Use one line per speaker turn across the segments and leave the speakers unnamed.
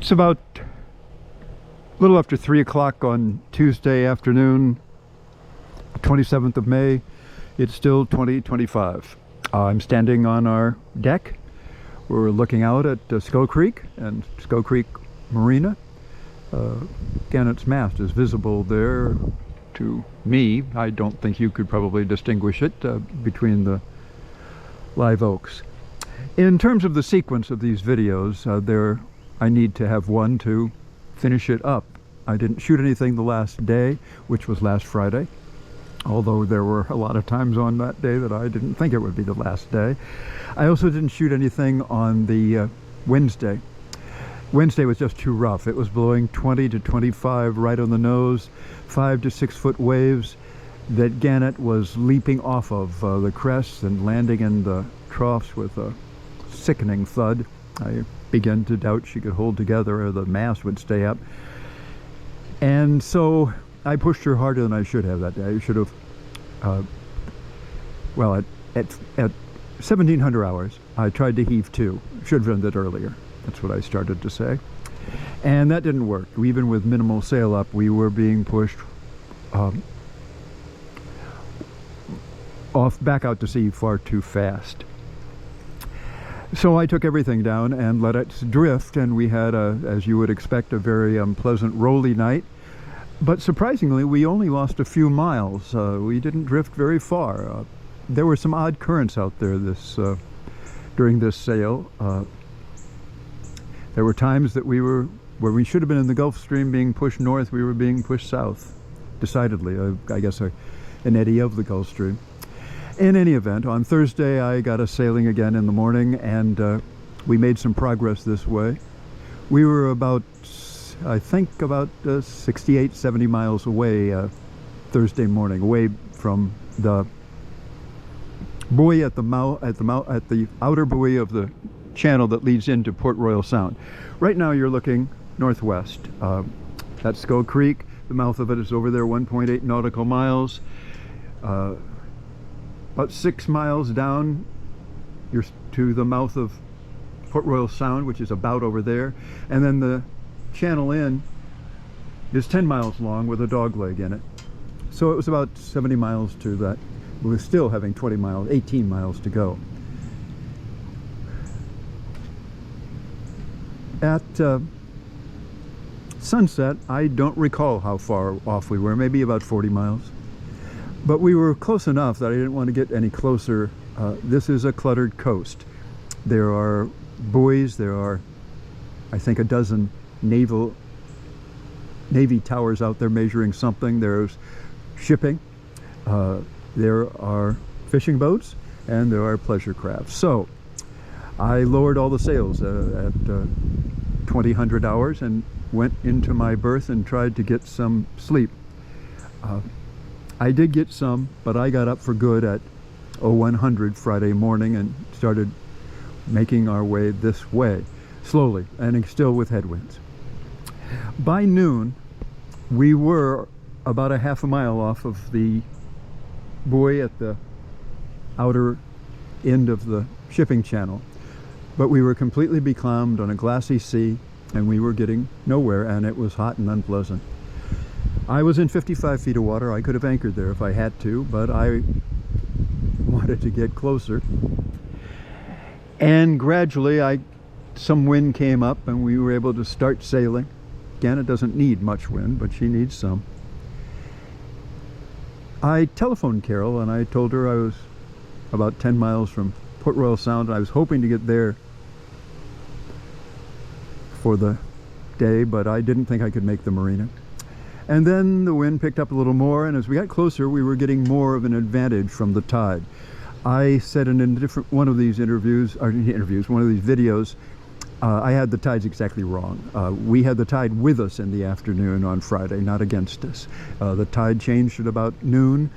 It's about a little after 3 o'clock on Tuesday afternoon, 27th of May. It's still 2025. I'm standing on our deck. We're looking out at Skull Creek and Skull Creek Marina. Gannet's mast is visible there to me. I don't think you could probably distinguish it between the live oaks. In terms of the sequence of these videos, I need to have one to finish it up. I didn't shoot anything the last day, which was last Friday, although there were a lot of times on that day that I didn't think it would be the last day. I also didn't shoot anything on the Wednesday. Wednesday was just too rough. It was blowing 20 to 25 right on the nose, 5 to 6 foot waves that Gannet was leaping off of the crests and landing in the troughs with a sickening thud. I began to doubt she could hold together or the mast would stay up. And so I pushed her harder than I should have that day. I should have, well, at 1700 hours, I tried to heave to. Should have done that earlier. That's what I started to say. And that didn't work. Even with minimal sail up, we were being pushed back out to sea far too fast. So I took everything down and let it drift, and we had, as you would expect, a very unpleasant rolly night. But surprisingly, we only lost a few miles. We didn't drift very far. There were some odd currents out there during this sail. There were times that where we should have been in the Gulf Stream being pushed north, we were being pushed south. Decidedly, I guess an eddy of the Gulf Stream. In any event, on Thursday I got us sailing again in the morning, and we made some progress this way. We were about, I think, about 68, 70 miles away Thursday morning, away from the buoy at the outer buoy of the channel that leads into Port Royal Sound. Right now you're looking northwest. That's Skull Creek. The mouth of it is over there, 1.8 nautical miles. About 6 miles down, you're to the mouth of Port Royal Sound, which is about over there. And then the channel in is 10 miles long with a dog leg in it. So it was about 70 miles to that. We were still having 18 miles to go. At sunset, I don't recall how far off we were, maybe about 40 miles. But we were close enough that I didn't want to get any closer. This is a cluttered coast. There are buoys, there are, I think, a dozen Navy towers out there measuring something. There's shipping, there are fishing boats, and there are pleasure crafts. So I lowered all the sails at 2000 hours and went into my berth and tried to get some sleep. I did get some, but I got up for good at 0100 Friday morning and started making our way this way, slowly, and still with headwinds. By noon, we were about a half a mile off of the buoy at the outer end of the shipping channel. But we were completely becalmed on a glassy sea, and we were getting nowhere, and it was hot and unpleasant. I was in 55 feet of water. I could have anchored there if I had to, but I wanted to get closer. And gradually, some wind came up, and we were able to start sailing. Gannet doesn't need much wind, but she needs some. I telephoned Carol, and I told her I was about 10 miles from Port Royal Sound. I was hoping to get there for the day, but I didn't think I could make the marina. And then the wind picked up a little more, and as we got closer, we were getting more of an advantage from the tide. I said in one of these videos, I had the tides exactly wrong. We had the tide with us in the afternoon on Friday, not against us. The tide changed at about noon,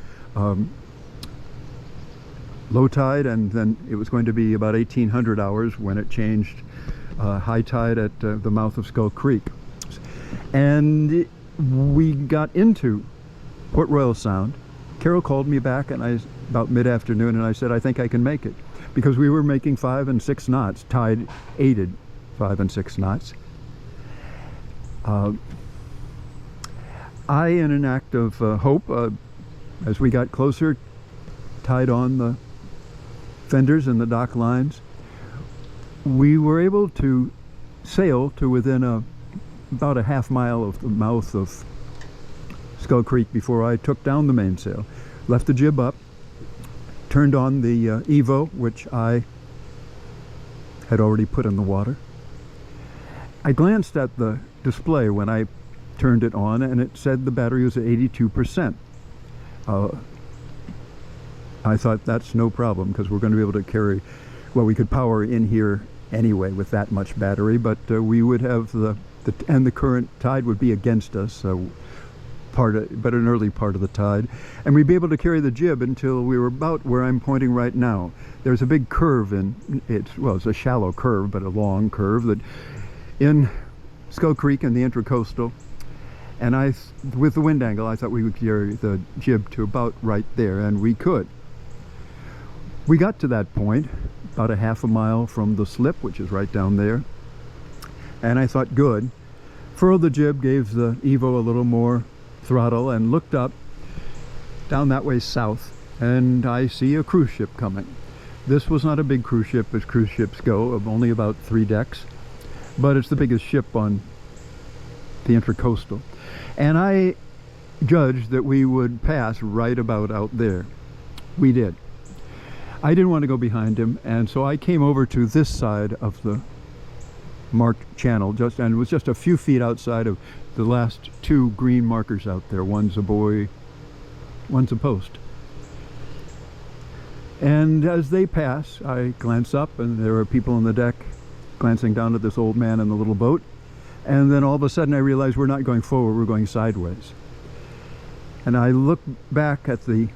low tide, and then it was going to be about 1800 hours when it changed high tide at the mouth of Skull Creek. And we got into Port Royal Sound. Carol called me back about mid-afternoon, and I said, I think I can make it, because we were making 5 and 6 knots. Tide aided 5 and 6 knots. I, in an act of hope, as we got closer, tied on the fenders and the dock lines. We were able to sail to within about a half mile of the mouth of Skull Creek before I took down the mainsail. Left the jib up, turned on the Evo, which I had already put in the water. I glanced at the display when I turned it on, and it said the battery was at 82%. I thought that's no problem, because we're going to be able to carry, well, we could power in here anyway with that much battery, but we would have and the current tide would be against us, but an early part of the tide, and we'd be able to carry the jib until we were about where I'm pointing right now. There's a big curve it's a shallow curve, but a long curve that in Skull Creek and the Intracoastal, and with the wind angle, I thought we would carry the jib to about right there, and we could. We got to that point about a half a mile from the slip, which is right down there, and I thought, good. Furled the jib, gave the Evo a little more throttle, and looked up down that way south, and I see a cruise ship coming. This was not a big cruise ship as cruise ships go, of only about 3 decks, but it's the biggest ship on the Intracoastal, and I judged that we would pass right about out there. We did. I didn't want to go behind him, and so I came over to this side of the marked channel, and it was just a few feet outside of the last 2 green markers out there. One's a buoy, one's a post. And as they pass, I glance up, and there are people on the deck glancing down at this old man in the little boat, and then all of a sudden I realize we're not going forward, we're going sideways. And I look back at the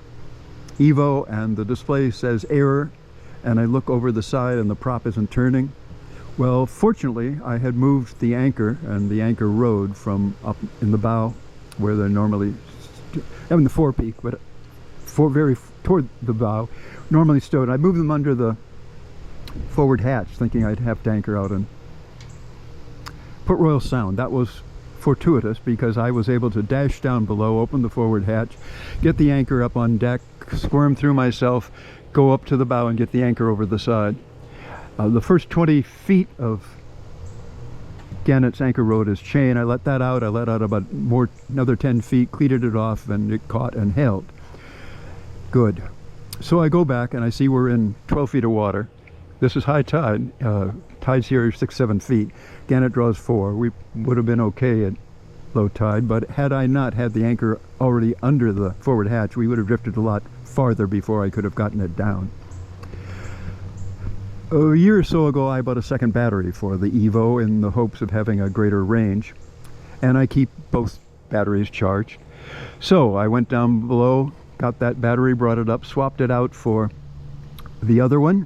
Evo, and the display says error, and I look over the side and the prop isn't turning. Well, fortunately I had moved the anchor and the anchor rode from up in the bow where they're normally in the forepeak, but very toward the bow normally stowed. I moved them under the forward hatch, thinking I'd have to anchor out and Port Royal Sound. That was fortuitous, because I was able to dash down below, open the forward hatch, get the anchor up on deck, squirm through myself, go up to the bow and get the anchor over the side. The first 20 feet of Gannet's anchor rode as chain. I let that out. I let out about another 10 feet, cleated it off, and it caught and held. Good. So I go back and I see we're in 12 feet of water. This is high tide. Tides here are 6-7 feet. Gannet draws 4. We would have been okay at low tide, but had I not had the anchor already under the forward hatch, we would have drifted a lot farther before I could have gotten it down. A year or so ago, I bought a second battery for the Evo in the hopes of having a greater range, and I keep both batteries charged. So I went down below, got that battery, brought it up, swapped it out for the other one,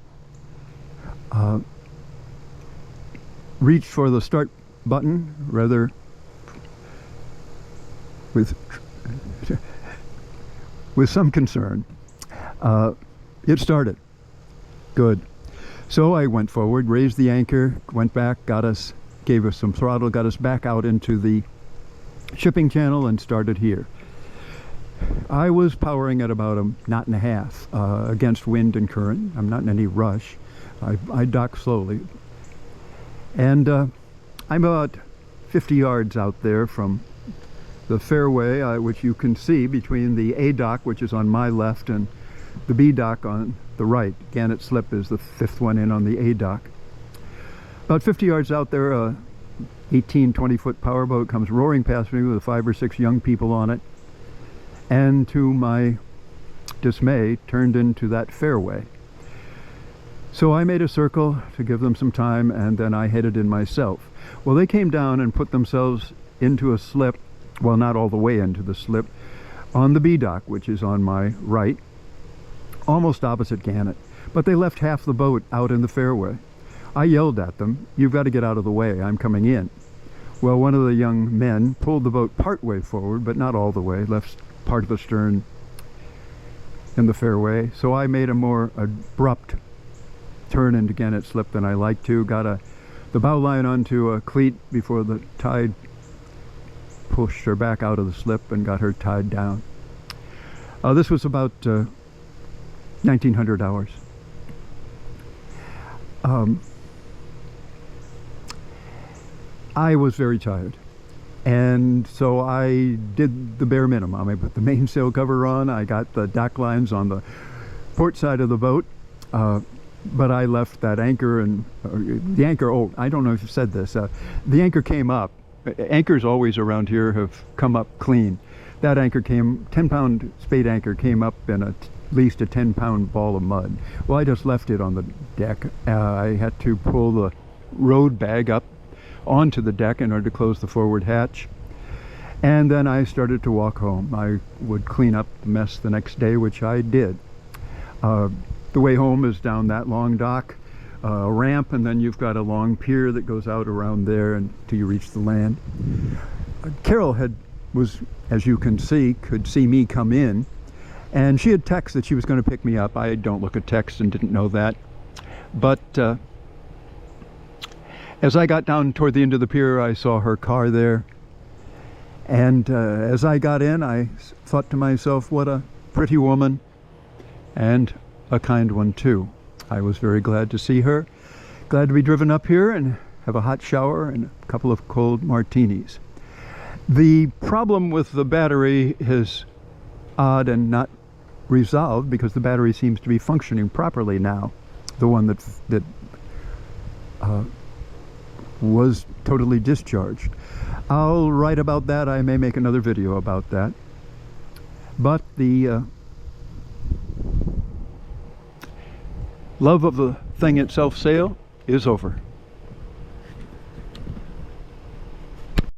reached for the start button rather with some concern. It started. Good. So I went forward, raised the anchor, went back, gave us some throttle, got us back out into the shipping channel, and started here. I was powering at about 1.5 knots against wind and current. I'm not in any rush. I dock slowly. And I'm about 50 yards out there from the fairway, which you can see between the A dock, which is on my left, and the B dock on the right. Gannet Slip is the 5th one in on the A dock. About 50 yards out there, a 18-20 foot powerboat comes roaring past me with 5 or 6 young people on it, and to my dismay turned into that fairway. So I made a circle to give them some time, and then I headed in myself. Well, they came down and put themselves into a slip, well, not all the way into the slip, on the B dock, which is on my right, almost opposite Gannet. But they left half the boat out in the fairway. I yelled at them, "You've got to get out of the way, I'm coming in." Well, one of the young men pulled the boat part way forward, but not all the way, left part of the stern in the fairway. So I made a more abrupt turn into Gannet Slip than I like to. Got the bow line onto a cleat before the tide pushed her back out of the slip and got her tied down. This was about 1900 hours. I was very tired, and so I did the bare minimum. I put the mainsail cover on, I got the dock lines on the port side of the boat, but I left that anchor, and the anchor, oh, I don't know if you said this, the anchor came up. Anchors always around here have come up clean. That anchor came, 10-pound spade anchor came up in at least a 10-pound ball of mud. Well, I just left it on the deck. I had to pull the road bag up onto the deck in order to close the forward hatch. And then I started to walk home. I would clean up the mess the next day, which I did. The way home is down that long dock, a ramp, and then you've got a long pier that goes out around there until you reach the land. Carol was, as you can see, could see me come in, and she had texted that she was going to pick me up. I don't look at text and didn't know that. But as I got down toward the end of the pier, I saw her car there. And as I got in, I thought to myself, what a pretty woman, and a kind one too. I was very glad to see her, glad to be driven up here and have a hot shower and a couple of cold martinis. The problem with the battery is odd and not resolved, because the battery seems to be functioning properly now. The one that was totally discharged. I'll write about that. I may make another video about that. But the love of the thing itself sail is over.